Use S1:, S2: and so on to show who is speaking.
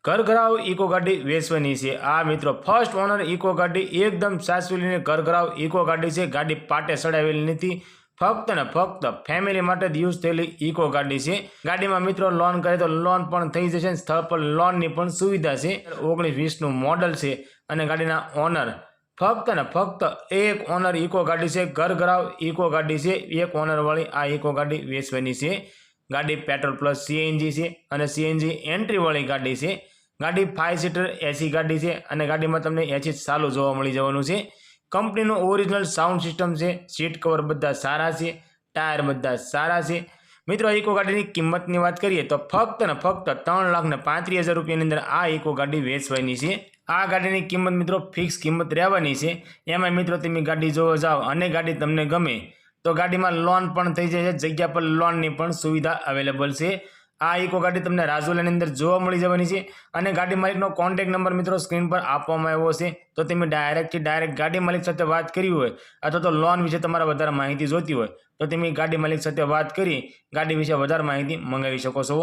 S1: ઘરઘરાવ eco ગાડી વેચવાની છે। આ મિત્રો ફર્સ્ટ ઓનર ઇકો ગાડી એકદમ સાચવેલી ઘરઘરાવ ઇકો ગાડી છે। ગાડી પાટે ચડાવેલી નથી, ફક્ત ને ફક્ત ફેમિલી માટે યુઝ થયેલી ઇકો ગાડી છે। ગાડીમાં મિત્રો લોન કરે તો લોન પણ થઈ જશે, સ્થળ પર લોનની પણ સુવિધા છે। 19-20નું મોડલ છે અને ગાડીના ઓનર ફક્ત ને ફક્ત એક ઓનર ઇકો ગાડી છે। ઘરઘરાવ ઇકો ગાડી છે, એક ઓનર વાળી આ ઇકો ગાડી વેચવાની છે। ગાડી પેટ્રોલ પ્લસ સીએનજી છે અને સીએનજી એન્ટ્રી વાળી ગાડી છે। ગાડી 5 સીટર એસી ગાડી છે અને ગાડીમાં તમને એસી ચાલુ જોવા મળી જવાનું છે। કંપનીનું ઓરિજિનલ સાઉન્ડ સિસ્ટમ છે, સીટ કવર બધા સારા છે, ટાયર બધા સારા છે। મિત્રો ઇકો ગાડીની કિંમતની વાત કરીએ તો ફક્ત ને ફક્ત 3,35,000 રૂપિયાની અંદર આ ઇકો ગાડી વેચવાની છે। આ ગાડીની કિંમત મિત્રો ફિક્સ કિંમત રહેવાની છે। એમાં મિત્રો તમે ગાડી જોવા જાઓ અને ગાડી તમને ગમે તો ગાડીમાં લોન પણ થઈ જાય છે, જગ્યા પર લોનની પણ સુવિધા અવેલેબલ છે। આ ઇકો ગાડી તમને રાજુલાની અંદર જોવા મળી જવાની છે અને ગાડી માલિકનો કોન્ટેક્ટ નંબર મિત્રો સ્ક્રીન પર આપવામાં આવ્યો છે, તો તમે ડાયરેક્ટ ગાડી માલિક સાથે વાત કરી હોય અથવા તો લોન વિશે તમારે વધારે માહિતી જોતી હોય તો તમે ગાડી માલિક સાથે વાત કરી ગાડી વિશે વધારે માહિતી મંગાવી શકો છો।